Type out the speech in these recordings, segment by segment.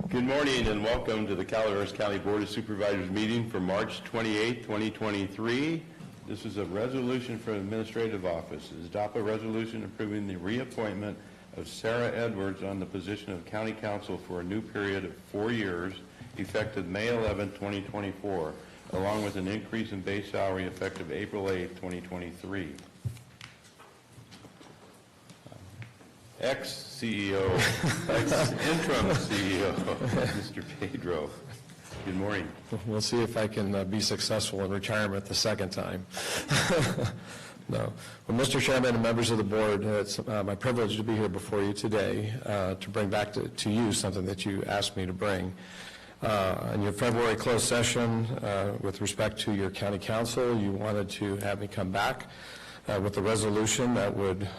Good morning and welcome to the Calaveras County Board of Supervisors meeting for March 28, 2023. This is a resolution for administrative offices. Adopt a resolution approving the reappointment of Sarah Edwards on the position of County Counsel for a new period of 4 years, effective May 11, 2024, along with an increase in base salary effective April 8, 2023. Ex-CEO, ex-interim CEO, Mr. Pedro. Good morning. We'll see if I can be successful in retirement the second time. No. Well, Mr. Chairman and members of the board, it's my privilege to be here before you today to bring back to you something that you asked me to bring. In your February closed session, with respect to your county council, you wanted to have me come back with a resolution that would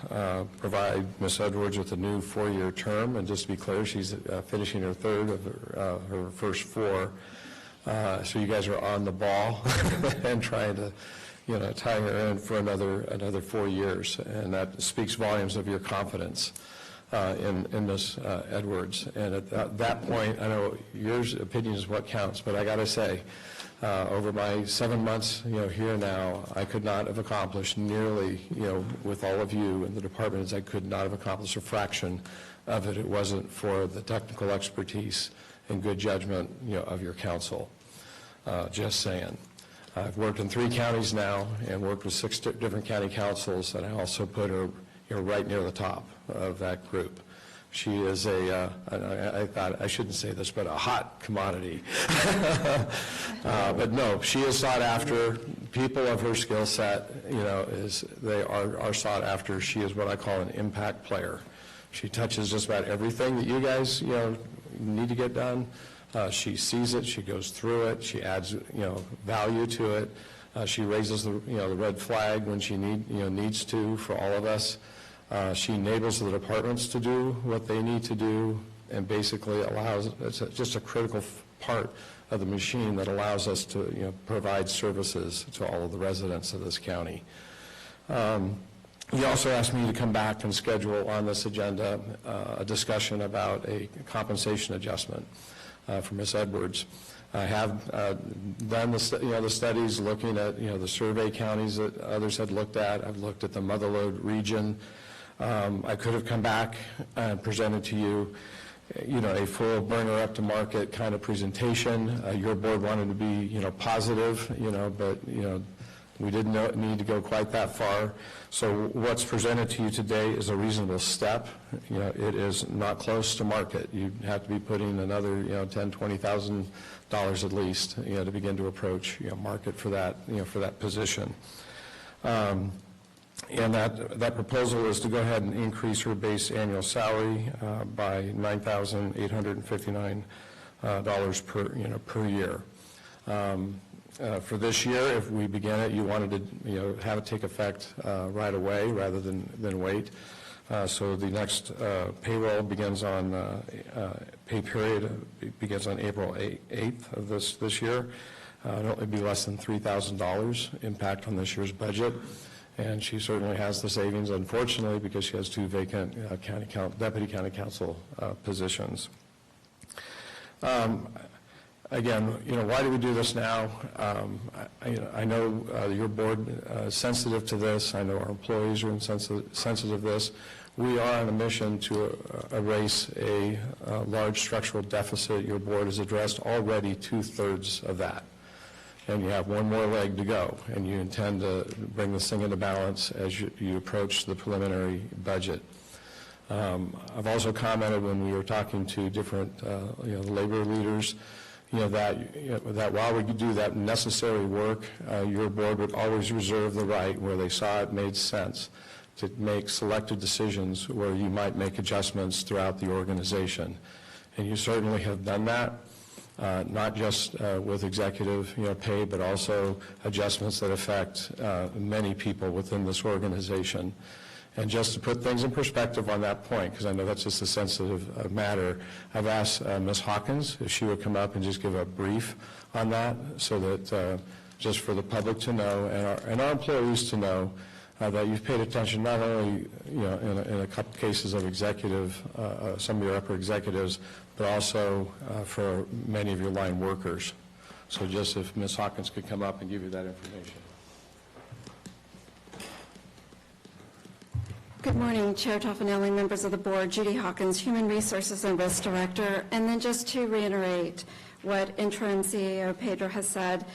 provide Ms. Edwards with a new 4-year term. And just to be clear, she's finishing her third of her first 4. So you guys are on the ball and trying to, tie her in for another 4 years. And that speaks volumes of your confidence in Ms. Edwards. And at that point, I know your opinion is what counts, but I got to say, over my 7 months, here now, I could not have accomplished nearly, with all of you in the departments, I could not have accomplished a fraction of it. It wasn't for the technical expertise and good judgment, of your council. Just saying. I've worked in 3 counties now and worked with 6 different county councils, and I also put her, right near the top of that group. She is I thought I shouldn't say this, but a hot commodity. But no, she is sought after. People of her skill set, they are sought after. She is what I call an impact player. She touches just about everything that you guys, need to get done. She sees it. She goes through it. She adds, value to it. She raises the, the red flag when she needs to for all of us. She enables the departments to do what they need to do, and basically allows, it's just a critical part of the machine that allows us to provide services to all of the residents of this county. You also asked me to come back and schedule on this agenda a discussion about a compensation adjustment for Ms. Edwards. I have done the studies looking at the survey counties that others had looked at. I've looked at the motherlode region. I could have come back and presented to you, a full burner up to market kind of presentation. Your board wanted to be, positive, but, we didn't need to go quite that far. So what's presented to you today is a reasonable step. It is not close to market. You have to be putting another, $10,000, $20,000 at least, to begin to approach, market for that, for that position. And that proposal is to go ahead and increase her base annual salary by $9,859 per year. For this year, if we begin it, you wanted to have it take effect right away rather than wait. So the next payroll begins on pay period begins on April 8th of this year. It'll only be less than $3,000 impact on this year's budget. And she certainly has the savings, unfortunately, because she has 2 vacant deputy county counsel positions. Again, why do we do this now? I know your board is sensitive to this. I know our employees are sensitive to this. We are on a mission to erase a large structural deficit. Your board has addressed already 2/3 of that. And you have 1 more leg to go, and you intend to bring this thing into balance as you approach the preliminary budget. I've also commented when we were talking to different labor leaders, that while we do that necessary work, your board would always reserve the right, where they saw it made sense, to make selected decisions where you might make adjustments throughout the organization. And you certainly have done that. Not just with executive pay, but also adjustments that affect many people within this organization. And just to put things in perspective on that point, because I know that's just a sensitive matter, I've asked Ms. Hawkins if she would come up and just give a brief on that, so that just for the public to know and our employees to know that you've paid attention not only, in a couple cases of executive, some of your upper executives, but also for many of your line workers. So just if Ms. Hawkins could come up and give you that information. Good morning, Chair Toffanelli, members of the board, Judy Hawkins, Human Resources and Risk Director. And then just to reiterate what interim CEO Pedro has said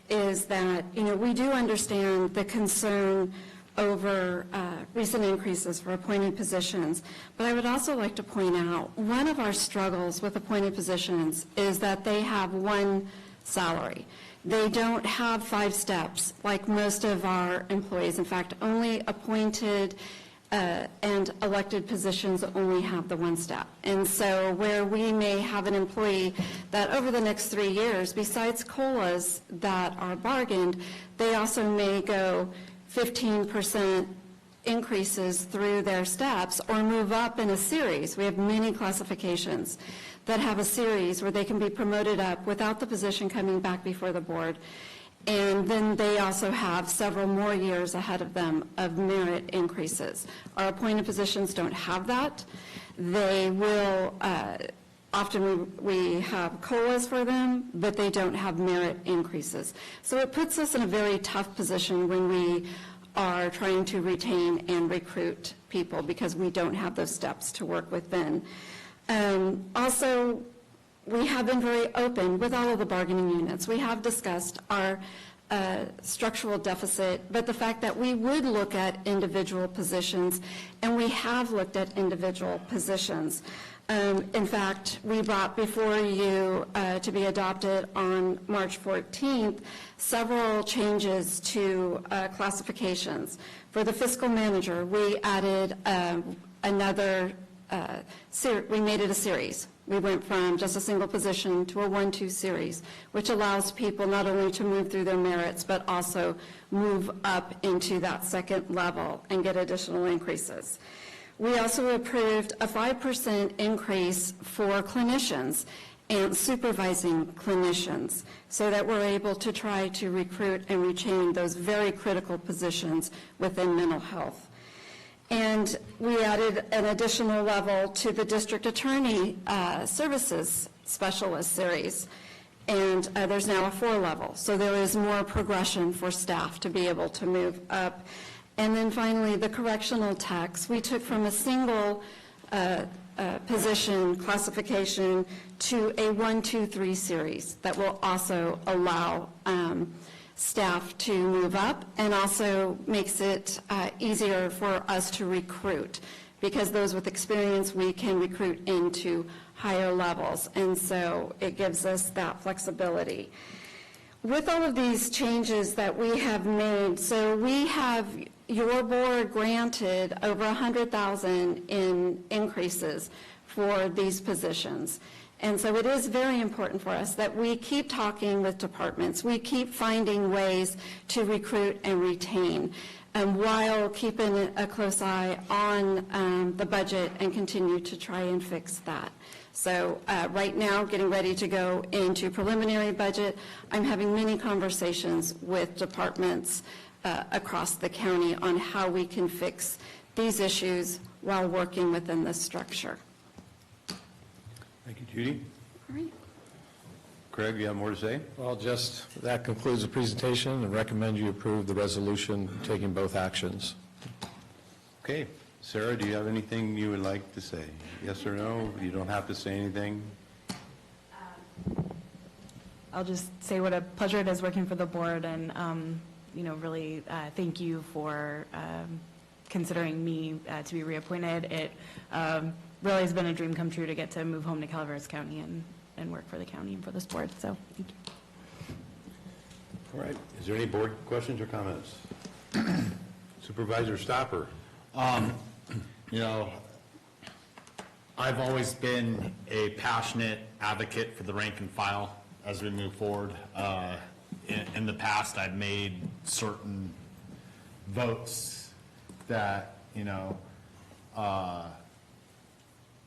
is that, we do understand the concern over recent increases for appointed positions. But I would also like to point out, one of our struggles with appointed positions is that they have one salary. They don't have 5 steps like most of our employees. In fact, only appointed and elected positions only have the 1 step. And so where we may have an employee that over the next 3 years, besides COLAs that are bargained, they also may go 15% increases through their steps or move up in a series. We have many classifications that have a series where they can be promoted up without the position coming back before the board. And then they also have several more years ahead of them of merit increases. Our appointed positions don't have that. They will, often we have COLAs for them, but they don't have merit increases. So it puts us in a very tough position when we are trying to retain and recruit people because we don't have those steps to work within. Also, we have been very open with all of the bargaining units. We have discussed our structural deficit, but the fact that we would look at individual positions, and we have looked at individual positions. In fact, we brought before you to be adopted on March 14th several changes to classifications. For the fiscal manager, we added we made it a series. We went from just a single position to a 1-2 series, which allows people not only to move through their merits, but also move up into that second level and get additional increases. We also approved a 5% increase for clinicians and supervising clinicians so that we're able to try to recruit and retain those very critical positions within mental health. And we added an additional level to the district attorney services specialist series. And there's now a 4 level. So there is more progression for staff to be able to move up. And then finally, the correctional techs, we took from a single position classification to a 1-2-3 series that will also allow staff to move up and also makes it easier for us to recruit because those with experience we can recruit into higher levels, and so it gives us that flexibility. With all of these changes that we have made, so we have your board granted over $100,000 in increases for these positions. And so it is very important for us that we keep talking with departments. We keep finding ways to recruit and retain while keeping a close eye on the budget and continue to try and fix that. So right now, getting ready to go into preliminary budget, I'm having many conversations with departments across the county on how we can fix these issues while working within the structure. Thank you, Judy. All right. Craig, you have more to say? Well, that concludes the presentation, and recommend you approve the resolution taking both actions. Okay. Sarah, do you have anything you would like to say? Yes or no? You don't have to say anything. I'll just say what a pleasure it is working for the board, and really thank you for considering me to be reappointed. It really has been a dream come true to get to move home to Calaveras County and work for the county and for this board, so thank you. All right. Is there any board questions or comments? Supervisor Stopper. I've always been a passionate advocate for the rank and file as we move forward. In the past, I've made certain votes that,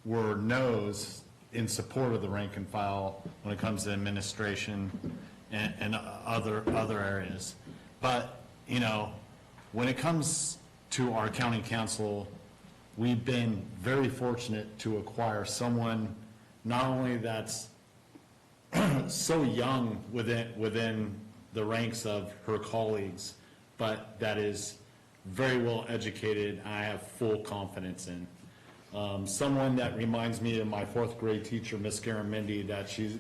were no's in support of the rank and file when it comes to administration and other areas. But, when it comes to our county council, we've been very fortunate to acquire someone not only that's so young within the ranks of her colleagues, but that is very well educated, I have full confidence in. Someone that reminds me of my fourth grade teacher, Miss Garamendi, that she's,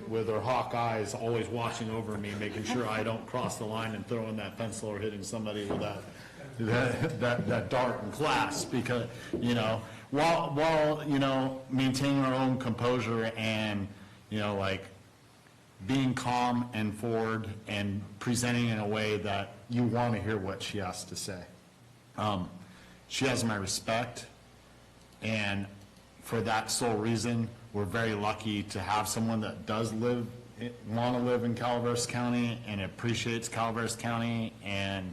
with her hawk eyes, always watching over me, making sure I don't cross the line and throwing that pencil or hitting somebody with that dart in class, because, you know, while, you know, maintaining our own composure and, you know, like, being calm and forward and presenting in a way that you want to hear what she has to say. She has my respect, and for that sole reason, we're very lucky to have someone that does want to live in Calaveras County and appreciates Calaveras County, and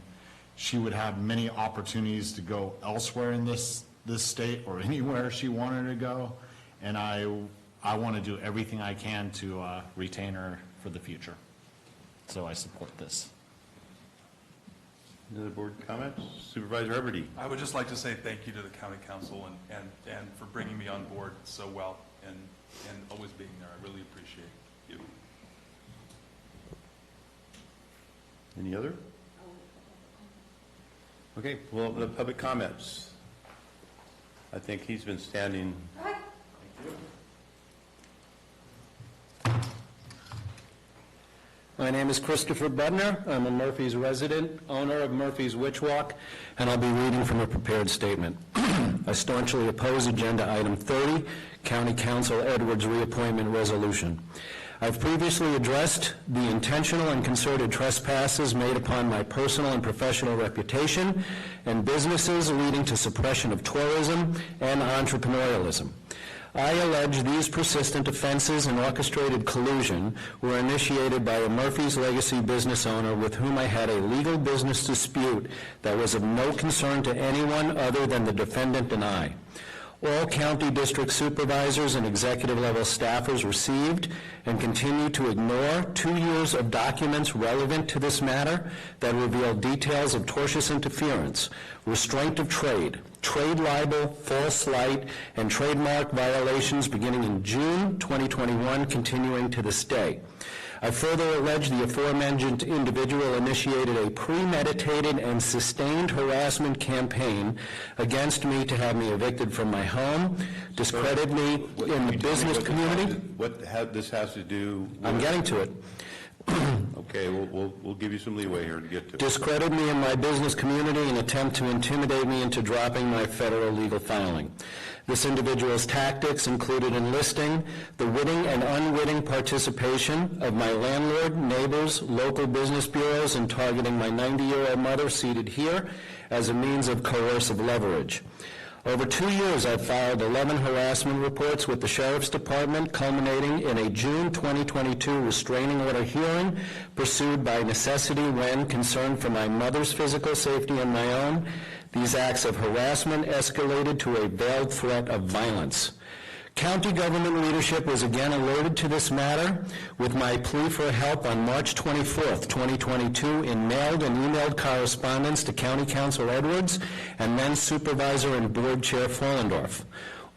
she would have many opportunities to go elsewhere in this state or anywhere she wanted to go, and I want to do everything I can to retain her for the future. So I support this. Any other board comments? Supervisor Everty. I would just like to say thank you to the county council and for bringing me on board so well and always being there. I really appreciate you. Any other? Okay, well, the public comments. I think he's been standing. My name is Christopher Buttner. I'm a Murphy's resident, owner of Murphy's Witch Walk, and I'll be reading from a prepared statement. I staunchly oppose Agenda Item 30, County Counsel Edwards Reappointment Resolution. I've previously addressed the intentional and concerted trespasses made upon my personal and professional reputation and businesses leading to suppression of tourism and entrepreneurialism. I allege these persistent offenses and orchestrated collusion were initiated by a Murphy's Legacy business owner with whom I had a legal business dispute that was of no concern to anyone other than the defendant and I. All county district supervisors and executive-level staffers received and continue to ignore 2 years of documents relevant to this matter that reveal details of tortious interference, restraint of trade, trade libel, false light, and trademark violations beginning in June 2021, continuing to this day. I further allege the aforementioned individual initiated a premeditated and sustained harassment campaign against me to have me evicted from my home, discredit me in the business community. What this has to do with... I'm getting to it. Okay, we'll give you some leeway here to get to it. Discredit me in my business community and attempt to intimidate me into dropping my federal legal filing. This individual's tactics included enlisting the witting and unwitting participation of my landlord, neighbors, local business bureaus, and targeting my 90-year-old mother seated here as a means of coercive leverage. Over 2 years, I've filed 11 harassment reports with the Sheriff's Department, culminating in a June 2022 restraining order hearing pursued by necessity when concerned for my mother's physical safety and my own. These acts of harassment escalated to a veiled threat of violence. County government leadership was again alerted to this matter with my plea for help on March 24th, 2022 in mailed and emailed correspondence to County Counsel Edwards and then Supervisor and Board Chair Follendorf.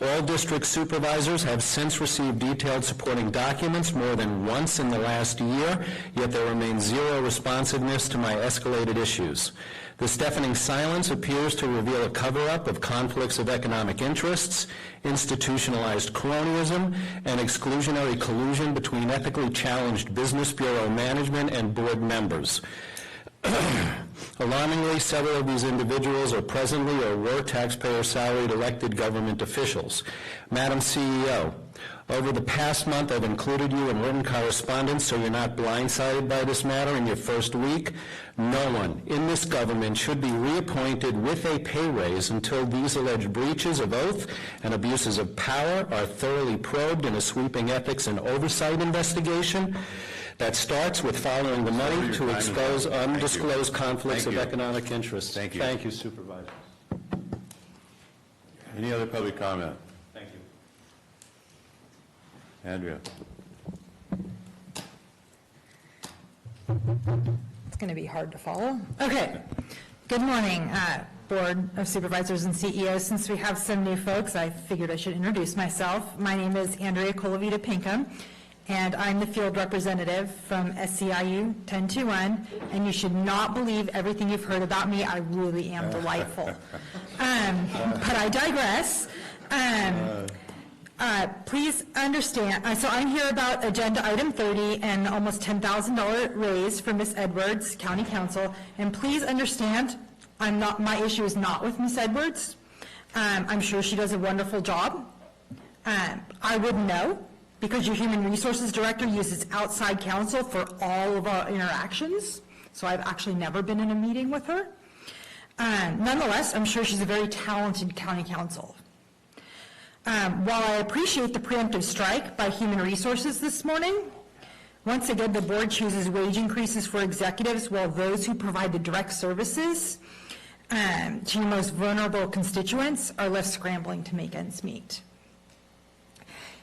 All district supervisors have since received detailed supporting documents more than once in the last year, yet there remains zero responsiveness to my escalated issues. This deafening silence appears to reveal a cover-up of conflicts of economic interests, institutionalized cronyism, and exclusionary collusion between ethically challenged Business Bureau management and board members. Alarmingly, several of these individuals are presently or were taxpayer-salaried elected government officials. Madam CEO, over the past month, I've included you in written correspondence so you're not blindsided by this matter in your first week. No one in this government should be reappointed with a pay raise until these alleged breaches of oath and abuses of power are thoroughly probed in a sweeping ethics and oversight investigation that starts with following the money to expose undisclosed conflicts of economic interest. Thank you. Thank you, Supervisor. Any other public comment? Thank you. Andrea? It's going to be hard to follow. Okay. Good morning, Board of Supervisors and CEOs. Since we have some new folks, I figured I should introduce myself. My name is Andrea Colavita Pinkham, and I'm the field representative from SCIU 1021, and you should not believe everything you've heard about me. I really am delightful. But I digress. Please understand, so I'm here about agenda item 30 and almost $10,000 raise for Ms. Edwards, County Counsel, and please understand, my issue is not with Ms. Edwards. I'm sure she does a wonderful job. I wouldn't know, because your Human Resources Director uses outside counsel for all of our interactions, so I've actually never been in a meeting with her. Nonetheless, I'm sure she's a very talented County Counsel. While I appreciate the preemptive strike by Human Resources this morning, once again, the board chooses wage increases for executives while those who provide the direct services to your most vulnerable constituents are left scrambling to make ends meet.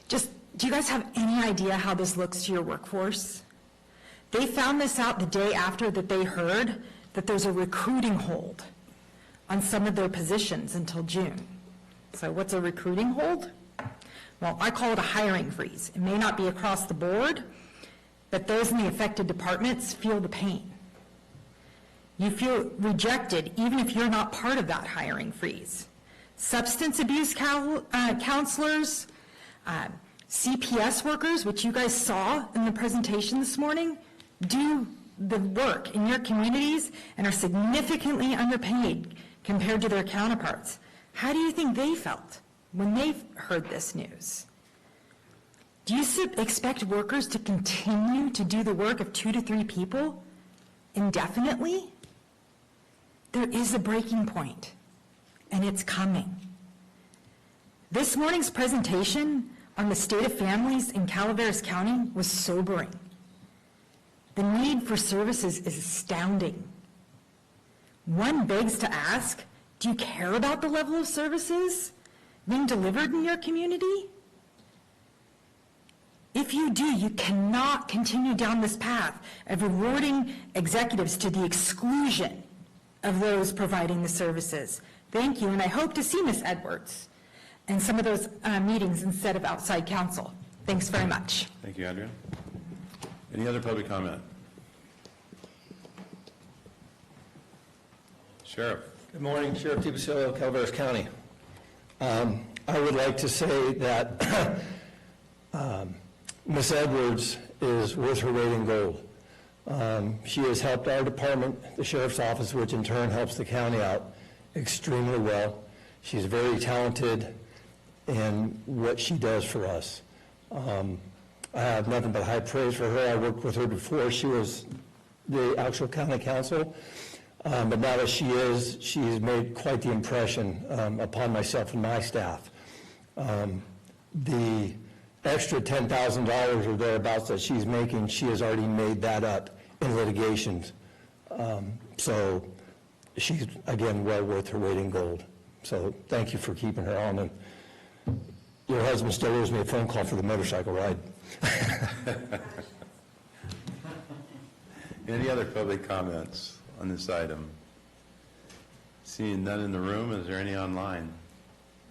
Do you guys have any idea how this looks to your workforce? They found this out the day after that they heard that there's a recruiting hold on some of their positions until June. So what's a recruiting hold? Well, I call it a hiring freeze. It may not be across the board, but those in the affected departments feel the pain. You feel rejected even if you're not part of that hiring freeze. Substance abuse counselors, CPS workers, which you guys saw in the presentation this morning, do the work in your communities and are significantly underpaid compared to their counterparts. How do you think they felt when they heard this news? Do you expect workers to continue to do the work of 2 to 3 people indefinitely? There is a breaking point, and it's coming. This morning's presentation on the state of families in Calaveras County was sobering. The need for services is astounding. One begs to ask, do you care about the level of services being delivered in your community? If you do, you cannot continue down this path of rewarding executives to the exclusion of those providing the services. Thank you, and I hope to see Ms. Edwards in some of those meetings instead of outside counsel. Thanks very much. Thank you, Andrea. Any other public comment? Sheriff. Good morning, Sheriff DiBasilio, Calaveras County. I would like to say that Ms. Edwards is worth her weight in gold. She has helped our department, the Sheriff's Office, which in turn helps the county out extremely well. She's very talented in what she does for us. I have nothing but high praise for her. I worked with her before she was the actual county counsel. But now that she's made quite the impression upon myself and my staff. The extra $10,000 or thereabouts that she's making, she has already made that up in litigations. So she's, again, well worth her weight in gold. So thank you for keeping her on. And your husband still owes me a phone call for the motorcycle ride. Any other public comments on this item? Seeing none in the room, is there any online?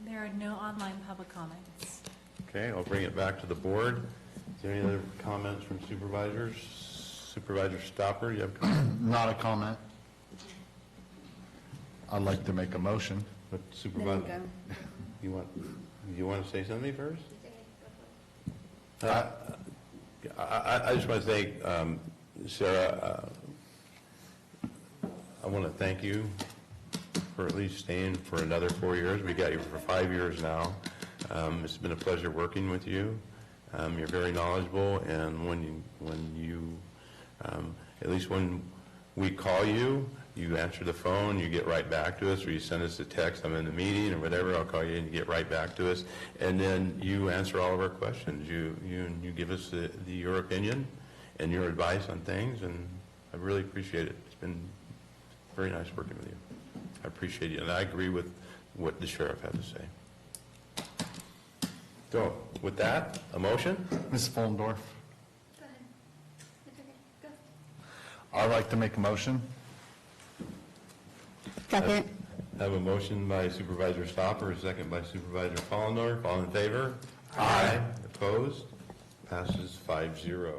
There are no online public comments. Okay, I'll bring it back to the board. Is there any other comments from supervisors? Supervisor Stopper, you have a comment? Not a comment. I'd like to make a motion. But Supervisor, you want to say something first? I just want to say, Sarah, I want to thank you for at least staying for another 4 years. We got you for 5 years now. It's been a pleasure working with you. You're very knowledgeable, and when you at least when we call you, you answer the phone, you get right back to us, or you send us a text, I'm in the meeting or whatever, I'll call you and you get right back to us. And then you answer all of our questions. You give us your opinion and your advice on things, and I really appreciate it. It's been very nice working with you. I appreciate it, and I agree with what the sheriff had to say. So, with that, a motion? Ms. Fullendorf, Go ahead. It's okay. Go. I'd like to make a motion. Second. I have a motion by Supervisor Stopper, a second by Supervisor Follendorf. All in favor? Aye. Opposed? Passes 5-0.